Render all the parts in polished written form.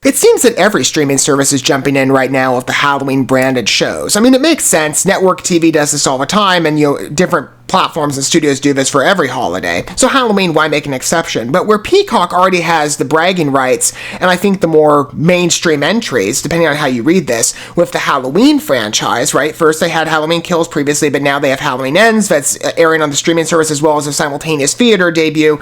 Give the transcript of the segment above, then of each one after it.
It seems that every streaming service is jumping in right now with the Halloween branded shows. I mean, it makes sense. Network TV does this all the time, and different platforms and studios do this for every holiday. So Halloween, why make an exception? But where Peacock already has the bragging rights, and I think the more mainstream entries, depending on how you read this, with the Halloween franchise, right? First they had Halloween Kills previously, but now they have Halloween Ends that's airing on the streaming service as well as a simultaneous theater debut.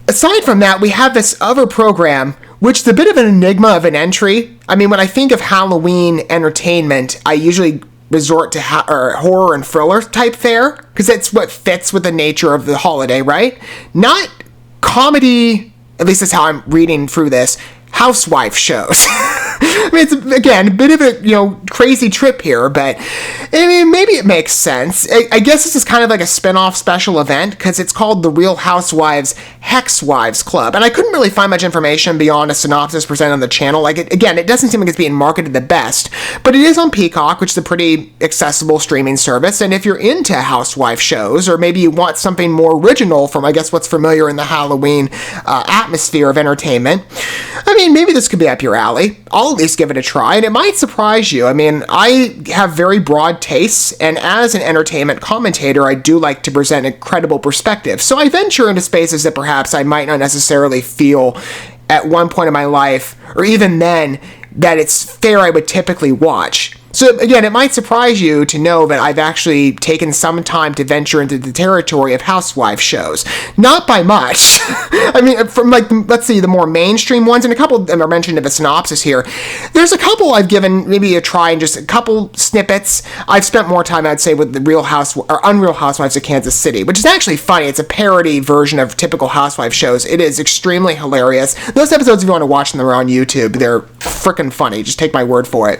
Aside from that, we have this other program, which is a bit of an enigma of an entry. I mean, when I think of Halloween entertainment, I usually resort to horror and thriller type fare, because that's what fits with the nature of the holiday, right? Not comedy, at least that's how I'm reading through this, housewife shows. I mean, it's, again, a bit of a, crazy trip here, but, I mean, maybe it makes sense. I guess this is kind of like a spin-off special event, because it's called the Real Housewives HEX-WIVES Club, and I couldn't really find much information beyond a synopsis presented on the channel. Like, again, it doesn't seem like it's being marketed the best, but it is on Peacock, which is a pretty accessible streaming service, and if you're into housewife shows, or maybe you want something more original from, I guess, what's familiar in the Halloween atmosphere of entertainment, I mean, maybe this could be up your alley. I'll at least give it a try, and it might surprise you. I mean, I have very broad tastes, and as an entertainment commentator, I do like to present a credible perspective. So I venture into spaces that perhaps I might not necessarily feel at one point in my life, or even then, that it's fair I would typically watch. So again, it might surprise you to know that I've actually taken some time to venture into the territory of housewife shows. Not by much. I mean, from let's see, the more mainstream ones, and a couple of them are mentioned in the synopsis here. There's a couple I've given maybe a try and just a couple snippets. I've spent more time, I'd say, with the Unreal Housewives of Kansas City, which is actually funny. It's a parody version of typical housewife shows. It is extremely hilarious. Those episodes, if you want to watch them, they're on YouTube. They're freaking funny. Just take my word for it.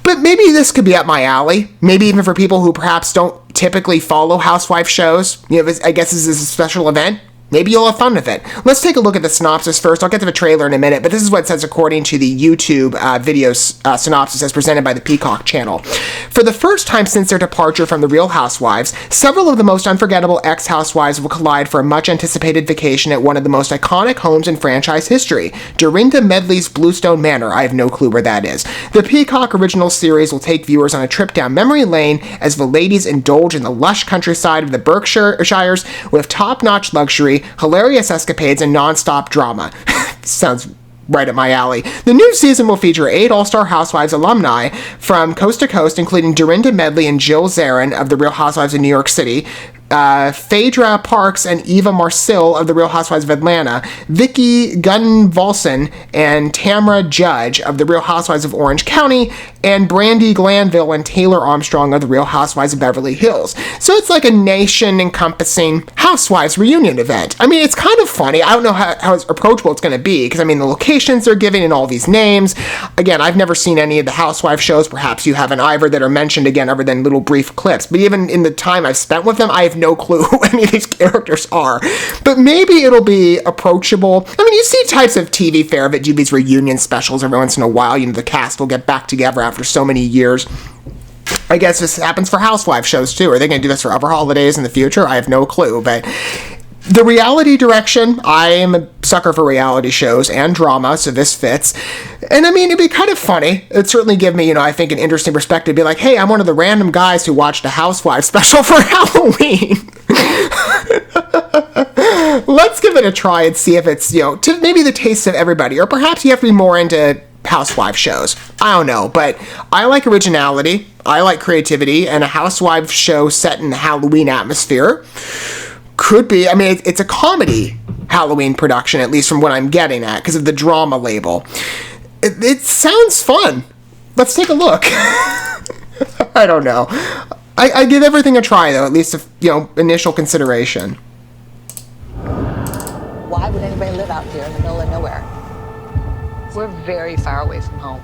But maybe this could be up my alley. Maybe even for people who perhaps don't typically follow housewife shows. I guess this is a special event. Maybe you'll have fun with it. Let's take a look at the synopsis first. I'll get to the trailer in a minute, but this is what it says according to the YouTube video synopsis as presented by the Peacock channel. For the first time since their departure from the Real Housewives, several of the most unforgettable ex-Housewives will collide for a much-anticipated vacation at one of the most iconic homes in franchise history, Dorinda Medley's Bluestone Manor. I have no clue where that is. The Peacock original series will take viewers on a trip down memory lane as the ladies indulge in the lush countryside of the Berkshires with top-notch luxury, hilarious escapades, and non-stop drama. Sounds right up my alley. The new season will feature 8 All-Star Housewives alumni from coast to coast, including Dorinda Medley and Jill Zarin of the Real Housewives of New York City, Phaedra Parks and Eva Marcille of the Real Housewives of Atlanta, Vicki Gunvalson and Tamra Judge of the Real Housewives of Orange County, and Brandi Glanville and Taylor Armstrong of the Real Housewives of Beverly Hills. So it's like a nation-encompassing Housewives reunion event. I mean, it's kind of funny. I don't know how approachable it's going to be, because, I mean, the locations they're giving and all these names. Again, I've never seen any of the Housewife shows. Perhaps you haven't either that are mentioned, again, other than little brief clips. But even in the time I've spent with them, I have no clue who any of these characters are. But maybe it'll be approachable. I mean, you see types of TV fare that do these reunion specials every once in a while. The cast will get back together after so many years. I guess this happens for housewife shows too. Are they going to do this for other holidays in the future? I have no clue. But the reality direction, I am a sucker for reality shows and drama, so this fits. And I mean, it'd be kind of funny. It'd certainly give me, I think, an interesting perspective. Be like, hey, I'm one of the random guys who watched a housewife special for Halloween. Let's give it a try and see if it's, to maybe the taste of everybody. Or perhaps you have to be more into housewife shows. I don't know, but I like originality, I like creativity, and a housewife show set in the Halloween atmosphere could be, I mean, it's a comedy Halloween production, at least from what I'm getting at, because of the drama label. It sounds fun. Let's take a look. I don't know. I give everything a try, though, at least, initial consideration. Why would anybody live out here in the middle of nowhere? We're very far away from home.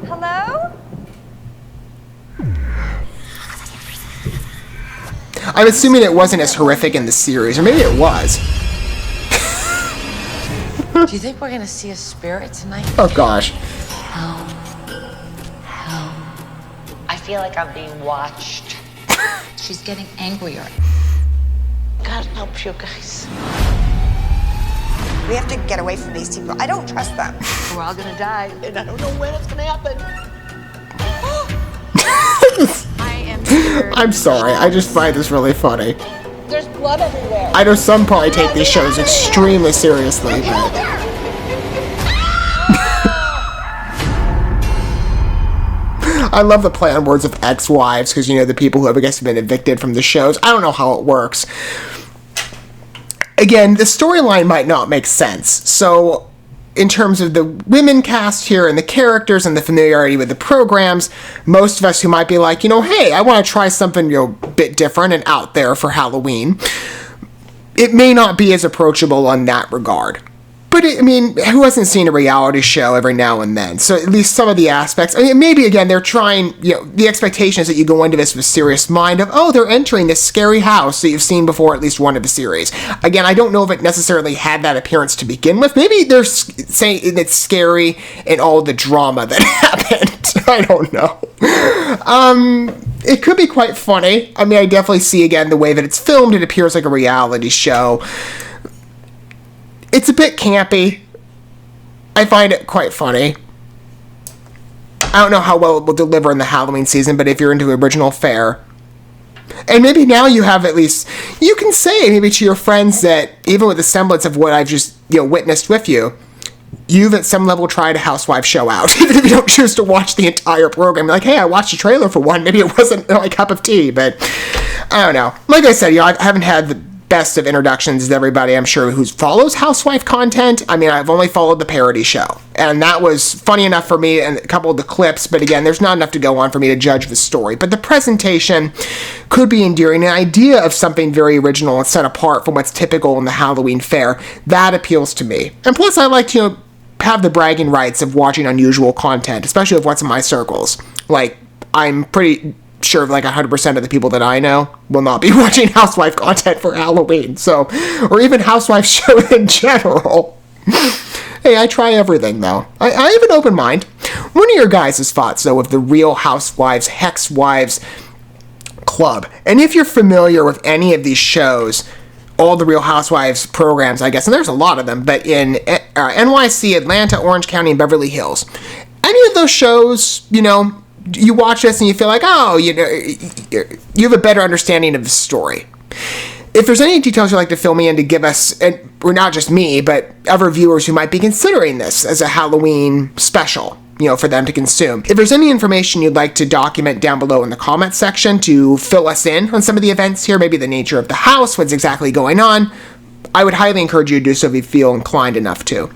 Hello? I'm assuming it wasn't as horrific in the series, or maybe it was. Do you think we're gonna see a spirit tonight? Oh gosh. Hell. I feel like I'm being watched. She's getting angrier. help you guys. We have to get away from these people. I don't trust them. We're all gonna die, and I don't know when it's gonna happen. I am scared. I'm sorry, I just find this really funny. There's blood everywhere. I know some probably take these shows extremely seriously, but... I love the play on words of ex-wives, because, you know, the people who have, I guess, been evicted from the shows. I don't know how it works. Again, the storyline might not make sense, so in terms of the women cast here and the characters and the familiarity with the programs, most of us who might be like, you know, hey, I want to try something, you know, bit different and out there for Halloween, it may not be as approachable on that regard. But, I mean, who hasn't seen a reality show every now and then? So at least some of the aspects, I mean, maybe, again, they're trying, you know, the expectation is that you go into this with a serious mind of, oh, they're entering this scary house that you've seen before at least one of the series. Again, I don't know if it necessarily had that appearance to begin with. Maybe they're saying it's scary and all the drama that happened. I don't know. It could be quite funny. I mean, I definitely see, again, the way that it's filmed, it appears like a reality show. It's a bit campy. I find it quite funny. I don't know how well it will deliver in the Halloween season, but if you're into original fare, and maybe now you have at least, you can say maybe to your friends that even with the semblance of what I've just, you know, witnessed with you, you've at some level tried a Housewives show out, even if you don't choose to watch the entire program. Like, hey, I watched a trailer for one. Maybe it wasn't my cup of tea, but I don't know. Like I said, you know, I haven't had the best of introductions to everybody, I'm sure, who follows housewife content. I mean, I've only followed the parody show, and that was funny enough for me and a couple of the clips, but again, there's not enough to go on for me to judge the story. But the presentation could be endearing. An idea of something very original and set apart from what's typical in the Halloween fare, that appeals to me. And plus, I like to, you know, have the bragging rights of watching unusual content, especially of what's in my circles. Like, I'm pretty sure like 100% of the people that I know will not be watching housewife content for Halloween, so, or even housewife shows in general. Hey, I try everything, though. I have an open mind. What are your guys' thoughts, though, of the Real Housewives, HEX-WIVES club? And if you're familiar with any of these shows, all the Real Housewives programs, I guess, and there's a lot of them, but in NYC, Atlanta, Orange County, and Beverly Hills, any of those shows, you know, you watch this and you feel like, oh, you know, you have a better understanding of the story. If there's any details you'd like to fill me in to give us, or not just me, but other viewers who might be considering this as a Halloween special, you know, for them to consume. If there's any information you'd like to document down below in the comments section to fill us in on some of the events here, maybe the nature of the house, what's exactly going on, I would highly encourage you to do so if you feel inclined enough to.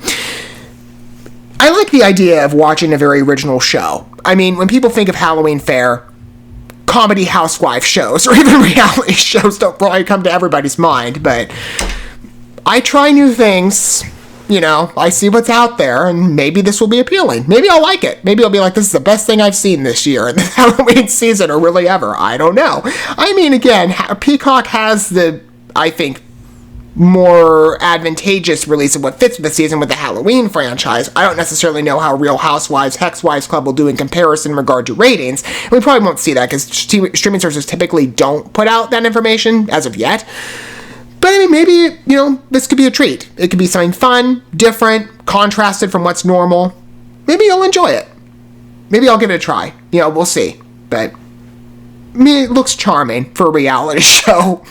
I like the idea of watching a very original show. I mean, when people think of Halloween fare, comedy housewife shows, or even reality shows don't probably come to everybody's mind, but I try new things, you know, I see what's out there, and maybe this will be appealing. Maybe I'll like it. Maybe I'll be like, this is the best thing I've seen this year in the Halloween season, or really ever. I don't know. I mean, again, Peacock has the, I think, more advantageous release of what fits with the season with the Halloween franchise. I don't necessarily know how Real Housewives, HEX-WIVES Club will do in comparison in regard to ratings. And we probably won't see that because streaming services typically don't put out that information as of yet. But I mean, maybe, you know, this could be a treat. It could be something fun, different, contrasted from what's normal. Maybe you'll enjoy it. Maybe I'll give it a try. You know, we'll see. But I mean, it looks charming for a reality show.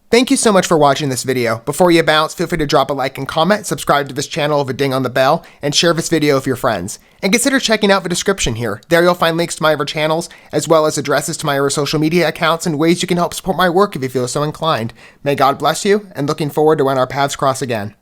Thank you so much for watching this video. Before you bounce, feel free to drop a like and comment, subscribe to this channel with a ding on the bell, and share this video with your friends. And consider checking out the description here. There you'll find links to my other channels, as well as addresses to my other social media accounts and ways you can help support my work if you feel so inclined. May God bless you, and looking forward to when our paths cross again.